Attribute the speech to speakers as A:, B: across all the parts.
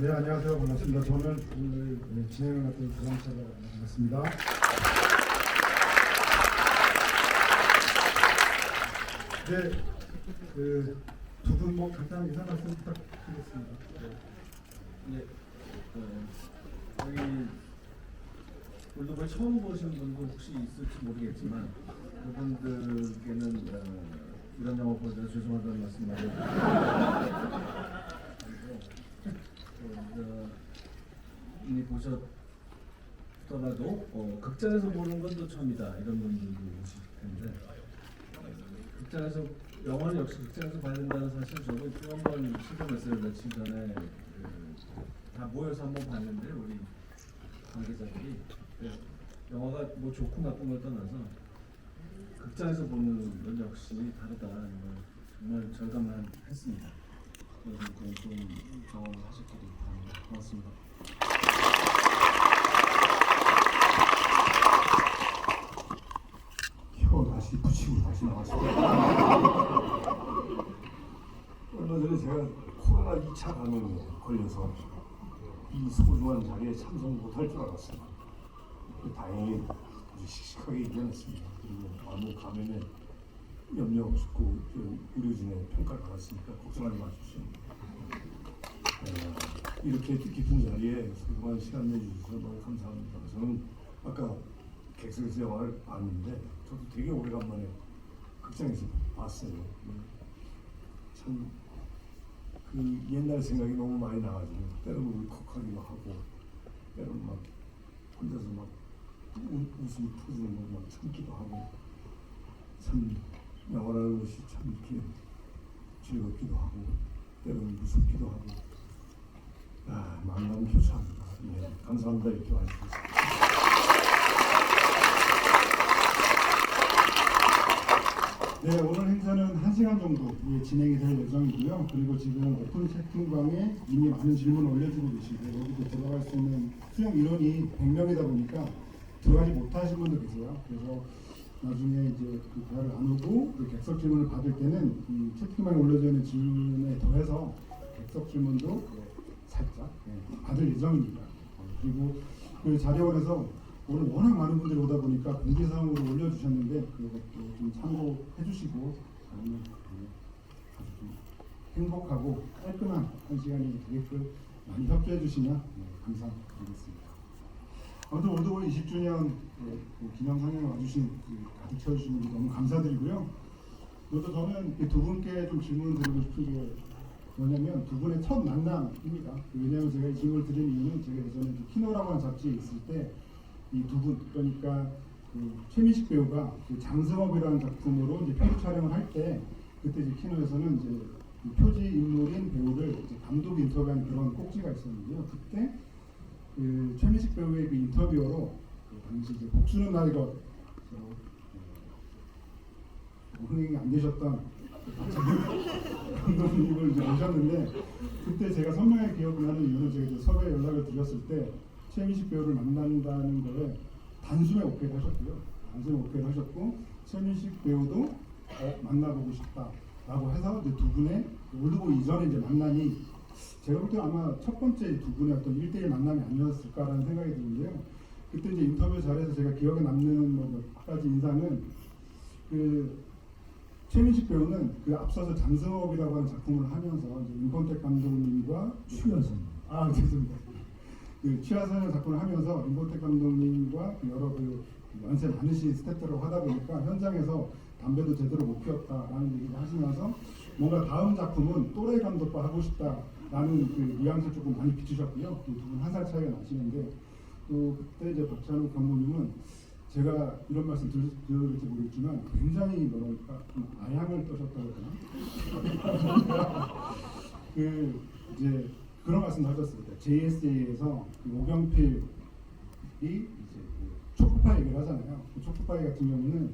A: 네, 안녕하세요. 반갑습니다. 저는 오늘 진행을 맡은 조상철이라고 반갑습니다. 네, 두 분 간단한 인사 말씀 부탁드리겠습니다.
B: 네, 여기 올드보이 처음 보신 분도 혹시 있을지 모르겠지만 그분들께는 이런 영화 보여줘서 죄송하다는 말씀 많이 드리고 이미 보셨더라도 극장에서 보는 건 또 처음이다 이런 분들도 오실 텐데 극장에서 영화는 역시 극장에서 봐야 된다는 사실 저도 또 한번 시도했어요. 며칠 전에 다 모여서 한번 봤는데 우리 관계자들이 영화가 뭐 좋고 나쁜 걸 떠나서 극장에서 보는 건 역시 다르다는 걸 정말 절감만 했습니다. 여러분 좀 경험하셨기를 바랍니다. 고맙습니다.
A: 혀 다시 붙이고 다시 나왔습니다. 얼마 전에 제가 코로나 2차 감염에 걸려서 이 소중한 자리에 참석 못할 줄 알았어요. 다행히 아주 씩씩하게 이겨냈습니다. 그리고 아무 감염에 염려 없고 의료진의 평가를 받았으니까 걱정하지 마십시오. 이렇게 뜻깊은 자리에 소중한 시간 내주셔서 너무 감사합니다. 저는 아까 객석에서 영화를 봤는데 저도 되게 오래간만에 극장에서 봤어요. 참 그 옛날 생각이 너무 많이 나가지고 때로는 울컥하기도 하고 때로는 막 혼자서 막 웃음이 터지는 걸 막 참기도 하고 참 영화라는 것이 참 이렇게 즐겁기도 하고 때로는 무섭기도 하고 마음이 교차합니다. 예, 감사합니다. 이렇게 와주셔서. 네, 오늘 행사는 1시간 정도 진행이 될 예정이고요. 그리고 지금 오픈 채팅방에 이미 많은 질문을 올려주고 계시고 여기도 들어갈 수 있는 수용 인원이 100명이다 보니까 들어가지 못하신 분도 계세요. 그래서 나중에 이제 그 대화를 나누고 그 객석 질문을 받을 때는 이 채팅방에 올려져 있는 질문에 더해서 객석 질문도 살짝 받을 예정입니다. 그리고 그 자료원에서 오늘 워낙 많은 분들이 오다 보니까 공지사항으로 올려주셨는데 그것도 좀 참고해 주시고 아주 좀 행복하고 깔끔한 한 시간이 되게끔 많이 협조해 주시면 감사드리겠습니다. 아무튼 올드보이 20주년 기념 상영에 와주신 가득 채워주신 분들 너무 감사드리고요. 또 저는 두 분께 좀 질문을 드리고 싶은 게 뭐냐면 두 분의 첫 만남입니다. 왜냐하면 제가 이 질문을 드린 이유는 제가 예전에 키노라고 하는 잡지에 있을 때 이 두 분 그러니까 그 최민식 배우가 그 장승업이라는 작품으로 이제 표지 촬영을 할 때 그때 이제 키노에서는 이제 그 표지 인물인 배우를 이제 감독 인터뷰한 그런 꼭지가 있었는데요. 그때 그 최민식 배우의 그 인터뷰어로 그 당시 이제 복수는 나이가 흥행이 안 되셨던 감독님을 이제 오셨는데 그때 제가 선명하게 기억을 하는 이유는 제가 이제 섭외 연락을 드렸을 때 최민식 배우를 만난다는 거에 단숨에 오케이를 하셨고요. 단숨에 오케이를 하셨고 최민식 배우도 만나보고 싶다라고 해서 이제 두 분의 올드보이 이전에 이제 만남이 제가 볼 때 아마 첫 번째 두 분의 어떤 1대1 만남이 아니었을까라는 생각이 드는데요. 그때 이제 인터뷰 자리에서 제가 기억에 남는 몇 가지 인상은 그 최민식 배우는 그 앞서서 장승업이라고 하는 작품을 하면서 이제 임권택 감독님과
B: 추여선
A: 죄송합니다. 그 취하선의 작품을 하면서 임권택 감독님과 여러 그 연세 많으신 스태프들하고 하다 보니까 현장에서 담배도 제대로 못 피웠다라는 얘기를 하시면서 뭔가 다음 작품은 또래 감독과 하고 싶다라는 그 뉘앙스를 조금 많이 비추셨고요. 두 분 한 살 차이가 나시는데 또 그때 이제 박찬욱 감독님은 제가 이런 말씀 들을지 모르겠지만 굉장히 뭐랄까 아양을 떠셨다고 하나? 그 이제 그런 말씀도 하셨습니다. JSA에서 그 오경필이 이제 그 초코파이 얘기를 하잖아요. 그 초코파이 같은 경우는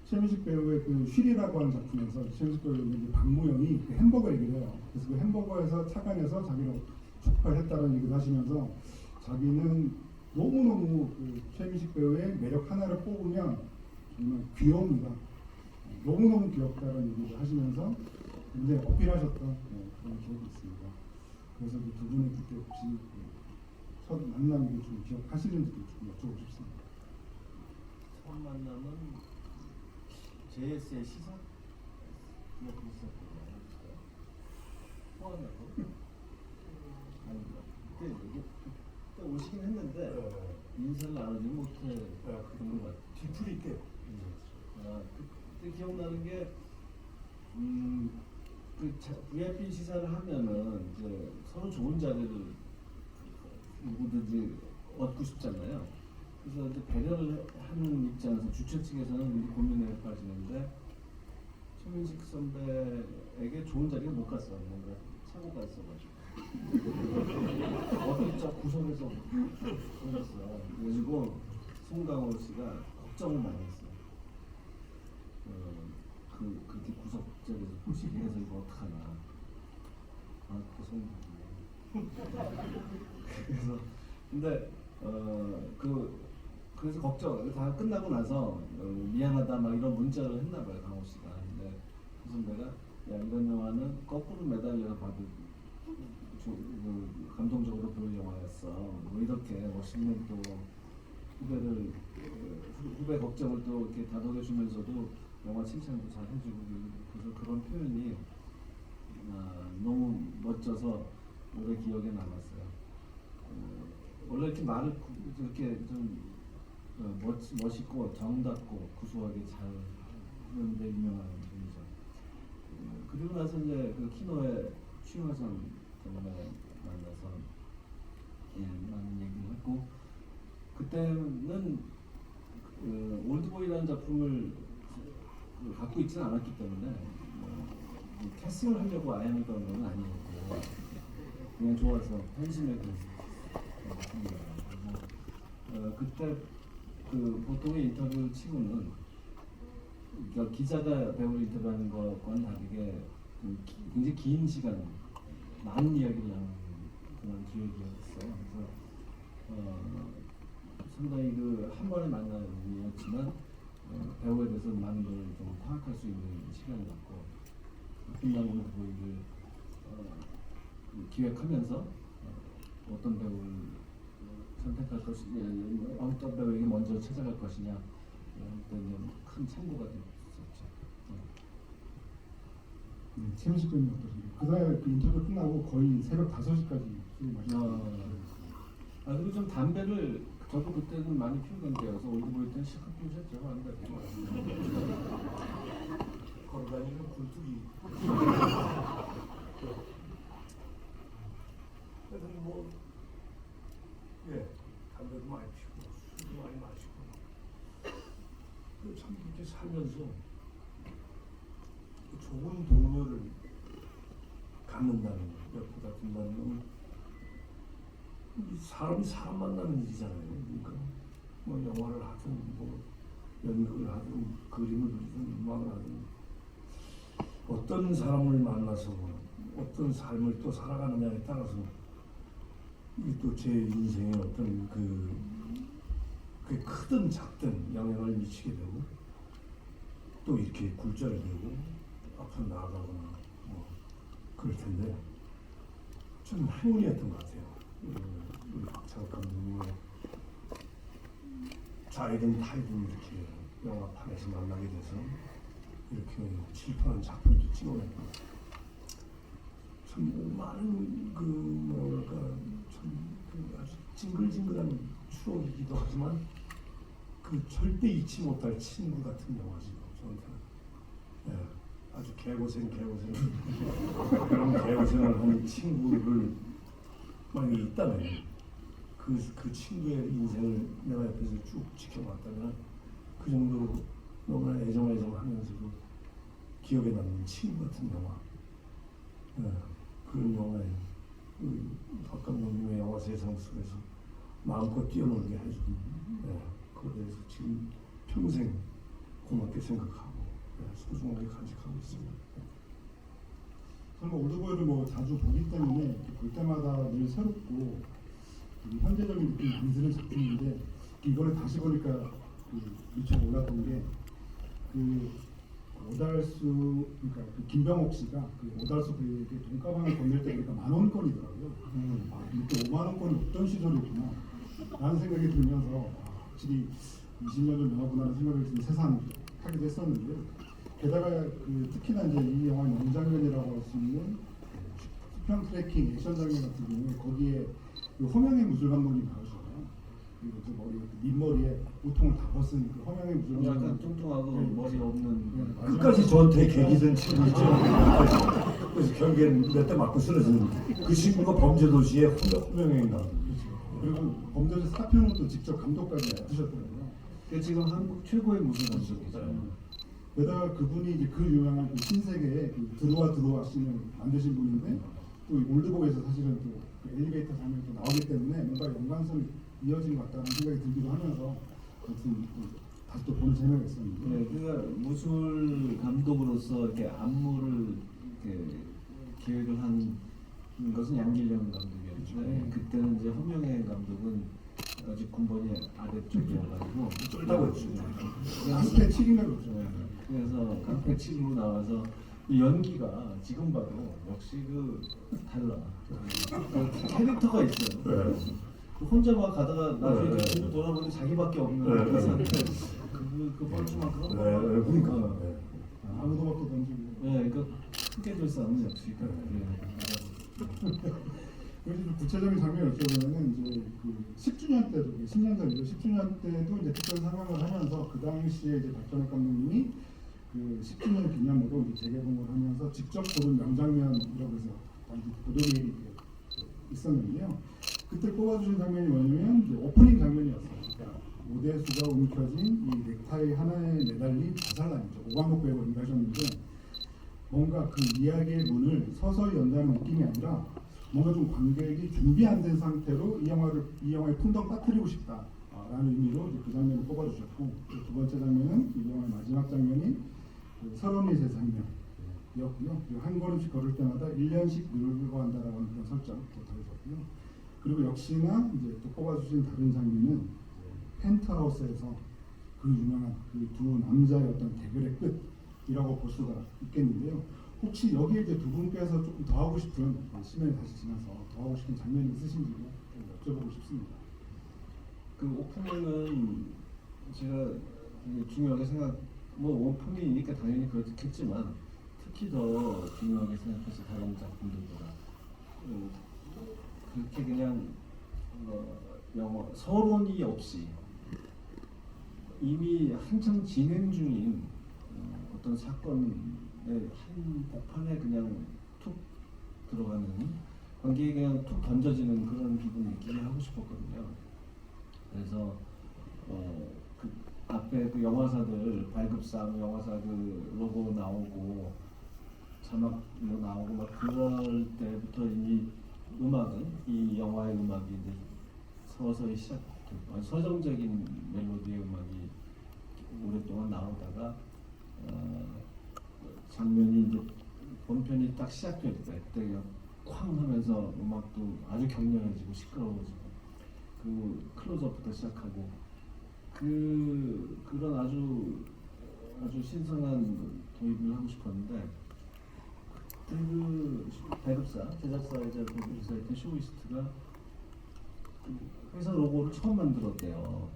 A: 최민식 배우의 그 쉴이라고 하는 작품에서 최민식 배우의 박무영이 그 햄버거 얘기를 해요. 그래서 그 햄버거에서 착안해서 자기는 초코파이 했다는 얘기를 하시면서 자기는 너무너무 그 최민식 배우의 매력 하나를 뽑으면 정말 귀여움이다. 너무너무 귀엽다는 얘기를 하시면서 굉장히 어필하셨던 그런 기억이 있습니다. 그래서 그두 분의 그때 혹시 첫 만남을 좀 기억하시는지도 좀 여쭤보고 싶습니다.
C: 처음 만남은 JS의 시사? 그거 비슷했거든요. 포함하고 아닌가? 그때 오시긴 했는데 인사를 나누지 못해 그런 것 같아요.
D: 뒤풀이 있게.
C: 아, 그때 기억나는 게 VIP 시사를 하면은 이제 서로 좋은 자리를 누구든지 얻고 싶잖아요. 그래서 이제 배려를 하는 입장에서 주최 측에서는 우리 고민에 빠지는데 최민식 선배에게 좋은 자리가 못 갔어요. 뭔가 사고가 있어가지고 어디 저 구석에서 그랬어요. 그래가지고 송강호 씨가 걱정을 많이 했어요. 그렇게 구석자리에서 보시게 해서 이거 어떡하나. 아, 그 그래서 근데 그래서 걱정 다 끝나고 나서 미안하다 막 이런 문자를 했나 봐요, 강호 씨가. 근데 그 선배가 야, 이런 영화는 거꾸로 매달려서 봐도 감동적으로 볼 영화였어. 뭐 이렇게 멋있는 또 후배를 후배 걱정을 또 이렇게 다독여주면서도 영화 칭찬도 잘 해주고, 그래서 그런 표현이 너무 멋져서 오래 기억에 남았어요. 원래 이렇게 말을 이렇게 좀 멋있고 정답고 구수하게 잘 하는데 유명한 분이죠. 그리고 나서 이제 그 키노의 추화선 때문에 만나서 많은 얘기를 했고, 그때는 올드보이라는 작품을 갖고 있지는 않았기 때문에 캐스팅을 하려고 아연했던 건 아니었고 그냥 좋아서 팬심에 그때 보통의 인터뷰 치고는 그러니까 기자가 배우를 인터뷰하는 것과는 다르게 굉장히 긴 시간 많은 이야기를 나누는 그런 기획이었어요. 그래서 상당히 한 번에 만나는 일이었지만 배우에 대해서 많은 걸 좀 파악할 수 있는 시간이었고, 끝나고는 그걸 기획하면서 어떤 배우를 선택할 것이냐, 어떤 배우에게 먼저 찾아갈 것이냐, 이런 큰 참고가 됐었죠.
A: 최민식 배우님 어떠신가요? 그날 그 인터뷰 끝나고 거의 새벽 5시까지 술 마셨어요.
C: 그리고 좀 담배를 저도 그때는 많이 피우던 때여서 올드보이 때는 실컷 피우셨죠. 담배.
D: 걸어다니는 굴뚝이. 하여튼 뭐, 예, 담배도 많이 피우고, 술도 많이 마시고. 참 이렇게 살면서 좋은 동료를 갖는다는 거, 옆에 다툰다는 건 이 사람이 사람 만나는 일이잖아요. 그러니까 뭐 영화를 하든 뭐 연극을 하든 그림을 그리든 음악을 하든 어떤 사람을 만나서 어떤 삶을 또 살아가느냐에 따라서 이게 또 제 인생에 어떤 그게 크든 작든 영향을 미치게 되고 또 이렇게 굴절이 되고 앞으로 나아가거나 뭐 그럴 텐데 좀 행운이었던 것 같아요. 우리 박찬욱 감독님의 좌이든 타이든 이렇게 영화판에서 만나게 돼서 이렇게 실패한 작품도 찍어냈고 참 많은 뭐랄까 참 아주 징글징글한 추억이기도 하지만 절대 잊지 못할 친구 같은 영화죠 저한테는. 예, 아주 개고생 그런 개고생을 한 친구를 만약에 있다면 그 친구의 인생을 내가 옆에서 쭉 지켜봤다면 그 정도로 너무나 애정하면서도 기억에 남는 친구 같은 영화. 예, 그런 영화에 박 감독님의 영화 세상 속에서 마음껏 뛰어놀게 해준 그거에 대해서 지금 평생 고맙게 생각하고 소중하게 간직하고 있습니다.
A: 저는 올드보이를 뭐 자주 보기 때문에 볼 때마다 늘 새롭고 현대적인 느낌이 안 드는 작품인데 이거를 다시 보니까 미쳐 몰랐던 게 오달수 그러니까 그 김병옥 씨가 그 오달수 그에게 돈가방을 건넬 때 보니까 10,000원권이더라고요. 이때 50,000원권이 없던 시절이구나 라는 생각이 들면서 확실히 20년 전 영화구나라는 생각을 좀 새삼하기도 했었는데요. 게다가 그 특히나 이제 이 영화의 명장면이라고 할 수 있는 수평 트래킹 액션 장면 같은 경우에 거기에 그 허명의 무술 감독님 나오시잖아요. 그리고 그 머리 밑머리에 우통을 다 벗은 그 허명의 무술
C: 약간
A: 감독님.
C: 뚱뚱하고
A: 네.
C: 머리 없는
D: 끝까지 저한테 계기된 친구죠. 그래서 결국에는 몇 대 맞고 쓰러지는 그 친구가 범죄도시의 호명행이다.
A: 그리고 범죄자 4편은 또 직접 감독까지 맡으셨더라고요.
C: 그 지금 한국 최고의 무술 감독이죠.
A: 게다가 그분이 이제 그 유명한 그 신세계의 그 들어와 씬을 만드신 분인데 또 올드보이에서 사실은 또 그 엘리베이터 장면이 또 나오기 때문에 뭔가 연관성이 이어진 것 같다는 생각이 들기도 하면서 아무튼 또 다시 또 보는 재미가 있었는데
C: 네, 그러니까 무술 감독으로서 이렇게 안무를 이렇게 기획을 한 것은 양길령 감독이었는데 그때는 이제 허명혜 감독은 아직 군번이 아래쪽이어가지고
D: 쫄다고 했죠.
A: 한때 7인가 그렇죠.
C: 네, 그래서 깡패 치고 나와서 이 연기가 지금 봐도 역시 그 달라. 그 캐릭터가 있어요.
D: 네.
C: 그 혼자 막 가다가 나중에
D: 네.
C: 뒤로 돌아보니 자기밖에 없는
D: 네.
C: 그 상태. 그 뻘쭘한 그런 거.
D: 네, 그러니까. 네.
A: 아무도 막또 던지고
C: 네, 그 크게 줄 싸움은 역시 그.
A: 그래서 좀 구체적인 장면을 여쭤보면은 이제 그 10주년 때도 10년 전이죠. 10주년 때도 이제 특별 상영을 하면서 그 당시에 이제 박전혁 감독님이 그 10주년 기념으로 이제 재개봉을 하면서 직접 고른 명장면이라고 해서 당시 보도메일이 있었는데요. 그때 뽑아주신 장면이 뭐냐면 이제 오프닝 장면이었어요. 그러니까 오대수가 움켜쥔 이 넥타이 하나에 매달린 자살남이죠. 오광록 배우가 연기하셨는데 뭔가 그 이야기의 문을 서서히 연다는 느낌이 아니라 뭔가 좀 관객이 준비 안 된 상태로 이 영화에 풍덩 빠뜨리고 싶다라는 의미로 이제 그 장면을 뽑아주셨고 두 번째 장면은 이 영화의 마지막 장면이 그 서른이세 장면이었고요. 그리고 한 걸음씩 걸을 때마다 1년씩 늙어간다라고 하는 그런 설정도 더해졌고요. 그리고 역시나 이제 또 뽑아주신 다른 장면은 펜트하우스에서 그 유명한 그 두 남자의 어떤 대결의 끝이라고 볼 수가 있겠는데요. 혹시 여기에 이제 두 분께서 조금 더 하고 싶은 10년이 다시 지나서 더 하고 싶은 장면이 있으신지 좀 여쭤보고 싶습니다.
C: 그 오프닝은 제가 되게 중요하게 뭐 오프닝이니까 당연히 그렇겠지만 특히 더 중요하게 생각해서 다른 작품들보다 그렇게 그냥 영화 서론이 없이 이미 한창 진행 중인 어떤 사건의 한 복판에 그냥 툭 들어가는 관객이 그냥 툭 던져지는 그런 기분 느끼게 하고 싶었거든요. 그래서 그 앞에 그 영화사들 발급상 영화사 그 로고 나오고 자막도 나오고 막 그럴 때부터 이미 음악은 이 영화의 음악이 이제 서서히 시작됐고 서정적인 멜로디의 음악이 오랫동안 나오다가 장면이 이제 본편이 딱 시작될 때 그때 그냥 쾅 하면서 음악도 아주 격렬해지고 시끄러워지고 그 클로즈업부터 시작하고 그런 아주 신선한 도입을 하고 싶었는데 그때 그 배급사 제작사이자 프로듀서였던 쇼이스트가 그 회사 로고를 처음 만들었대요.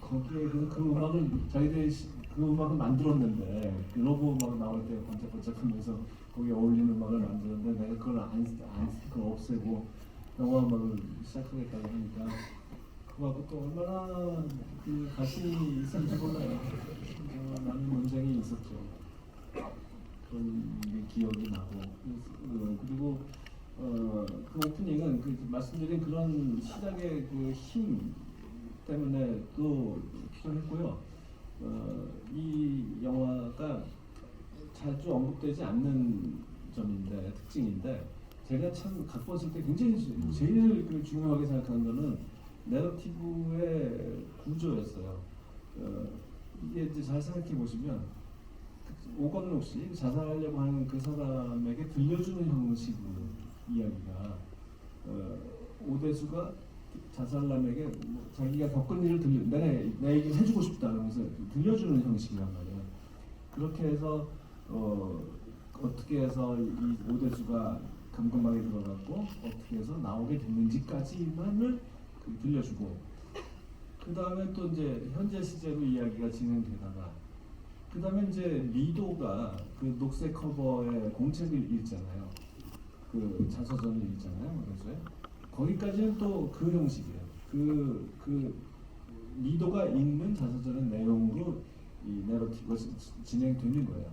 C: 거기에 그 음악을 자기들이 그 음악을 만들었는데 그 로고 음악 나올 때 번쩍번쩍하면서 거기에 어울리는 음악을 만드는데 내가 그걸 그걸 없애고 영화 음악을 시작하겠다고 하니까 그거하고 또 얼마나 그 가슴이 있었는지 몰라요. 많은 논쟁이 있었죠. 그런 게 기억이 나고 그리고 그 오프닝은 그 말씀드린 그런 시작의 그 힘 때문에 또 필요했고요. 이 영화가 자주 언급되지 않는 점인데 특징인데 제가 참 갖고 왔을 때 굉장히 제일 그 중요하게 생각하는 거는 내러티브의 구조였어요. 이게 이제 잘 생각해 보시면 오건록 씨 자살하려고 하는 그 사람에게 들려주는 형식으로 이야기가 오대수가 자살남에게 자기가 겪은 일을 내 얘기를 해주고 싶다 하면서 들려주는 형식이란 말이에요. 그렇게 해서 어떻게 해서 이 오대수가 감금방에 들어갔고 어떻게 해서 나오게 됐는지까지만을 들려주고 그 다음에 또 이제 현재 시제로 이야기가 진행되다가 그 다음에 이제 리도가 그 녹색 커버의 공책을 읽잖아요. 그 자서전을 읽잖아요. 그래서 거기까지는 또 그 형식이에요. 그 리도가 읽는 자서전의 내용으로 이 내러티브가 진행되는 거예요.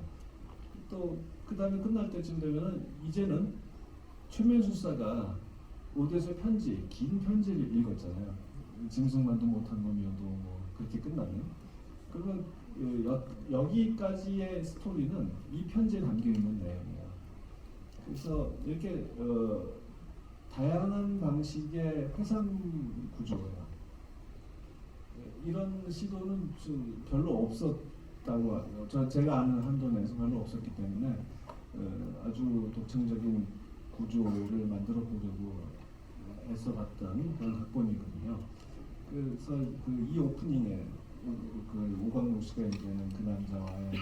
C: 또 그 다음에 끝날 때쯤 되면은 이제는 최면술사가 오대수의 편지, 긴 편지를 읽었잖아요. 짐승만도 못한 놈이어도 뭐 그렇게 끝나는. 그러면 여기까지의 스토리는 이 편지에 담겨 있는 내용이에요. 그래서 이렇게 다양한 방식의 회상 구조예요. 이런 시도는 좀 별로 없었다고 하죠. 제가 아는 한도 내에서 별로 없었기 때문에 아주 독창적인 구조를 만들어 보려고 애써봤던 그런 각본이거든요. 그래서 이 오프닝에 오광록 씨가 얘기하는 그 남자와의 이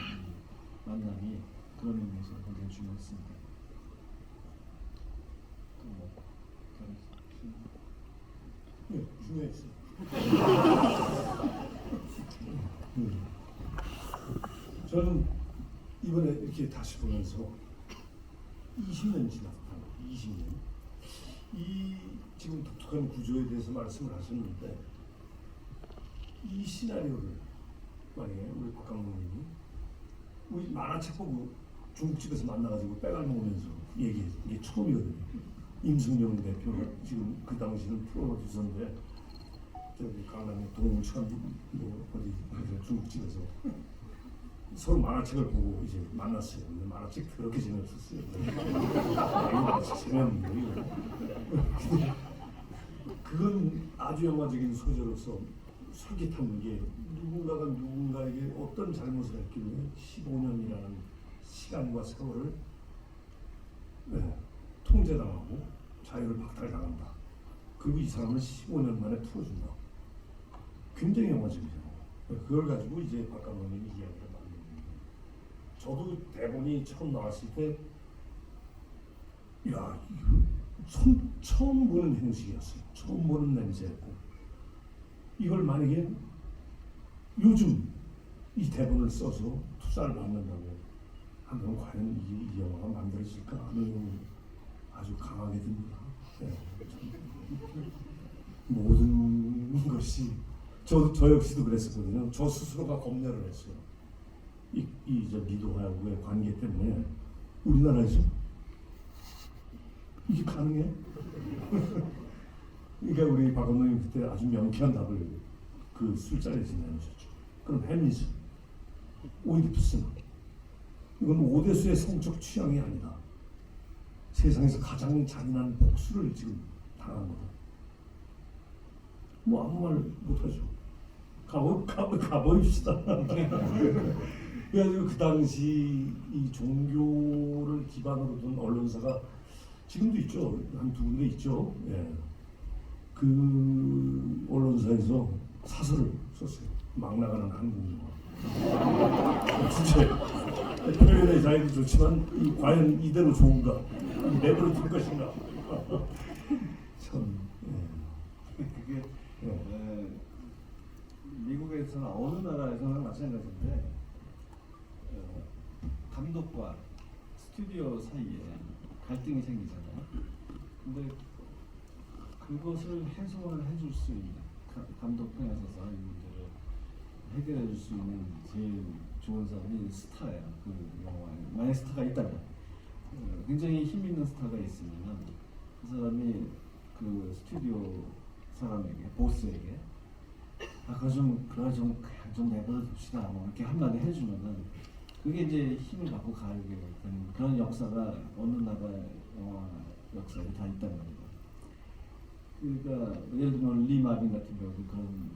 C: 만남이 그런 의미에서 굉장히 중요했습니다. 또
D: 네, 중요했어요. 저는 이번에 이렇게 다시 보면서 20년 지났다. 20년. 이 지금 독특한 구조에 대해서 말씀을 하셨는데 이 시나리오를 만약에 우리 박강록님이 우리 만화책 보고 중국집에서 만나가지고 빼갈 먹으면서 얘기해서 이게 처음이거든요. 임승용 대표가 지금 그 당시는 프로듀서인데 저기 강남의 동물천 뭐 어디 중국집에서 서로 만화책을 보고 이제 만났어요. 근데 만화책 그렇게 재미없었어요. 이거 만화책 재미없는데 이거. 그건 아주 영화적인 소재로서 솔깃한 게 누군가가 누군가에게 어떤 잘못을 했길래 15년이라는 시간과 세월을 통제당하고 자유를 박탈당한다. 그리고 이 사람을 15년 만에 풀어준다. 굉장히 영화적이잖아요. 그걸 가지고 이제 박감독님이 이야기를 만든 거예요. 저도 대본이 처음 나왔을 때 야, 이거 처음 보는 형식이었어요. 처음 보는 냄새였고 이걸 만약에 요즘 이 대본을 써서 투자를 받는다고 하면 과연 이 영화가 만들어질까 하는 생각이 아주 강하게 듭니다. 네. 모든 것이 저 역시도 그랬었거든요. 저 스스로가 검열을 했어요. 저 리도하고의 관계 때문에 우리나라에서 이게 가능해? 그러니까 우리 박 감독님 그때 아주 명쾌한 답을 그 술자리에서 내놓으셨죠. 그럼 해미즈, 오이디푸스는 이건 오대수의 성적 취향이 아니다. 세상에서 가장 잔인한 복수를 지금 당한 거다. 뭐 아무 말 못하죠. 가버립시다. 그래가지고 그 당시 이 종교를 기반으로 둔 언론사가 지금도 있죠. 한두 군데 있죠. 예. 그 언론사에서 사설을 썼어요. 막 나가는 한국 영화. 주제 표현의 자유도 좋지만 과연 이대로 좋은가? 내버려 둘 것인가? 참.
C: 그게 미국에서나 어느 나라에서나 마찬가지인데 감독과 스튜디오 사이에 갈등이 생기잖아요. 근데 그것을 해소를 해줄 수 있는 감독 편에 서서 이 문제를 해결해 줄 수 있는 제일 좋은 사람이 스타예요. 그 영화에 만약 스타가 있다면 굉장히 힘 있는 스타가 있으면 그 사람이 그 스튜디오 사람에게 보스에게 그거 좀 내버려 둡시다 뭐 이렇게 한마디 해주면은 그게 이제 힘을 받고 가게 되는 그런 역사가 어느 나라 영화 역사에 다 있단 말이에요. 그러니까 예를 들면 리 마빈 같은 경우도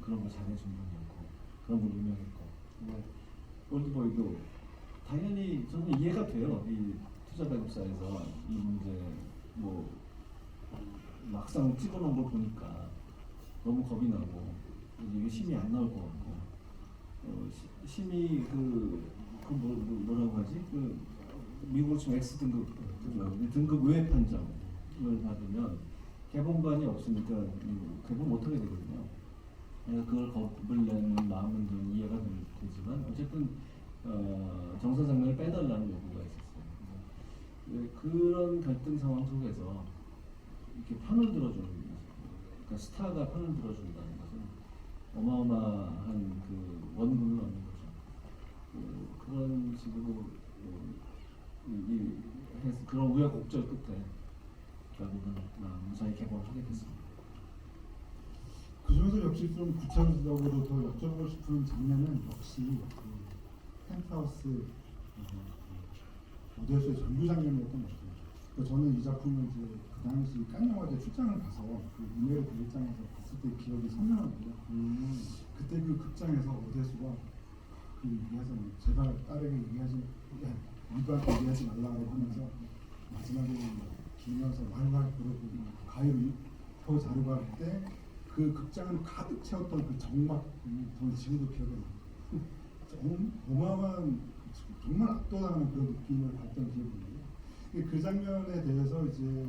C: 그런 거 잘해준 분이었고 그런 분 유명했고 근데 올드보이도 당연히 저는 이해가 돼요. 이 투자 배급사에서 이 문제 뭐 막상 찍어놓은 걸 보니까 너무 겁이 나고 이게 심이 안 나올 것 같고 심이 그 뭐라고 하지? 그 미국으로 치면 X 등급 외 판정을 받으면 개봉관이 없으니까 개봉 못하게 되거든요. 그러니까 그걸 겁을 내는 마음은 좀 이해가 되지만 어쨌든 정서 장면을 빼달라는 요구가 있었어요. 그런 갈등 상황 속에서 이렇게 편을 들어주는, 그러니까 스타가 편을 들어준다는 것은 어마어마한 그 원군을 얻는 거죠. 그런 식으로 해서 그런 우여곡절 끝에 결국은 무사히 개봉하게 됐습니다.
A: 그 중에서 역시 좀 구체적으로 더 여쭤보고 싶은 장면은 역시 그 펜트하우스 모델소의 전부 장면이었던 것 같아요. 그러니까 저는 이 작품을 이제 그 당시 칸 영화제 출장을 가서 그 이메일 극장에서 봤을 때 기억이 선명하고요. 그때 그 극장에서 오대수가 그 얘기하잖아요. 제발 딸에게 얘기하지, 누구한테 얘기하지 말라고 하면서 마지막에 기면서 말말 그러고 가위로 혀 자르고 할 때 그 극장을 가득 채웠던 그 정막, 저는 지금도 기억이 나요. 어마어마한, 정말 압도당하는 그런 느낌을 받던 기억이 있는데, 그 장면에 대해서 이제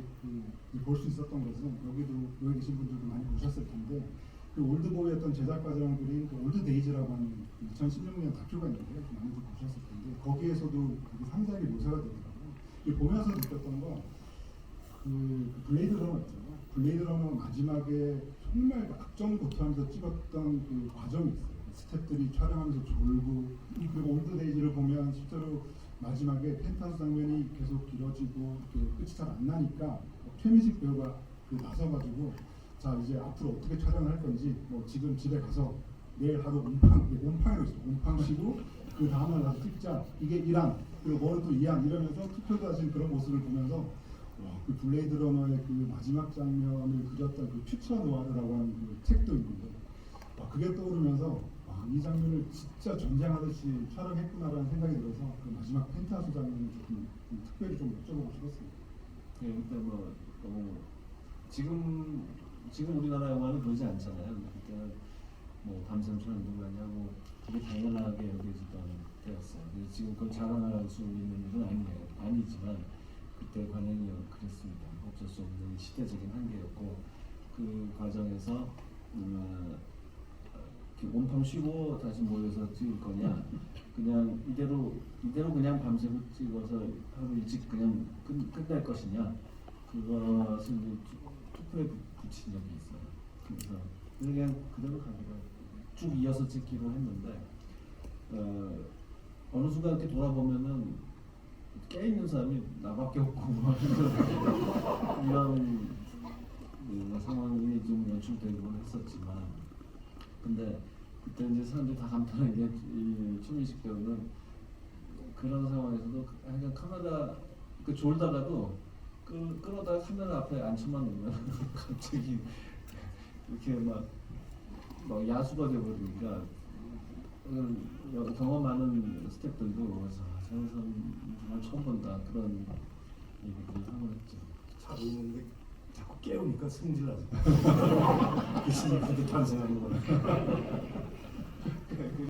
A: 볼 수 있었던 것은, 여기 계신 분들도 많이 보셨을 텐데, 그 올드보이였던 제작 과정을 그린 그 올드데이즈라고 하는 2016년 다큐가 있는데 많이들 보셨을 텐데, 거기에서도 그게 상세하게 묘사가 되더라고요. 보면서 느꼈던 건 그 블레이드 러너 있잖아요. 블레이드 러너 마지막에 정말 악정고투하면서 찍었던 그 과정이 있어요. 스태프들이 촬영하면서 졸고, 그리고 올드데이즈를 보면 실제로 마지막에 펜트하우스 장면이 계속 길어지고 끝이 잘 안 나니까 최민식 배우가 나서가지고 자 이제 앞으로 어떻게 촬영을 할 건지 뭐 지금 집에 가서 내일 하루 온팡이로 있어. 온팡 쉬고 그 다음날 가서 찍자. 이게 1항 그리고 뭐는 또 2항 이러면서 투표도 하신 그런 모습을 보면서 그 블레이드 러너의 그 마지막 장면을 그렸던 그 퓨처 노아르라고 하는 그 책도 있는데 그게 떠오르면서 이 장면을 진짜 전쟁하듯이 촬영했구나라는 생각이 들어서 그 마지막 펜트하우스 장면을 조금 특별히 좀 여쭤보고 싶었습니다.
C: 네, 그때 지금 우리나라 영화는 그러지 않잖아요. 그때는 뭐 밤샘 촬영도 하냐고 되게 당연하게 여겨지던 때였어요. 그래서 지금 그걸 자랑할 수 있는 일은 아니지만 그때 관행이 그랬습니다. 어쩔 수 없는 시대적인 한계였고 그 과정에서 온팡 쉬고 다시 모여서 찍을 거냐, 그냥 이대로 그냥 밤새고 찍어서 하루 일찍 그냥 끝날 것이냐, 그것을 투표에 붙인 적이 있어요. 그래서 그냥 그대로 가기로 쭉 이어서 찍기로 했는데 어느 순간 이렇게 돌아보면은 깨 있는 사람이 나밖에 없고 이런 상황이 좀 연출되곤 했었지만, 근데 그때 이제 사람들이 다 감탄한 게 이 최민식 배우는 그런 상황에서도 그냥 카메라 졸다가도 끌어다가 카메라 앞에 앉혀만 놓으면 갑자기 이렇게 막 야수가 되어버리니까 경험 많은 스태프들도 저 사람 정말 처음 본다 그런 얘기들을 하곤 했죠.
D: 자고 있는데 자꾸 깨우니까 승질나죠. 그 신이 그때 탄생하는 거예요.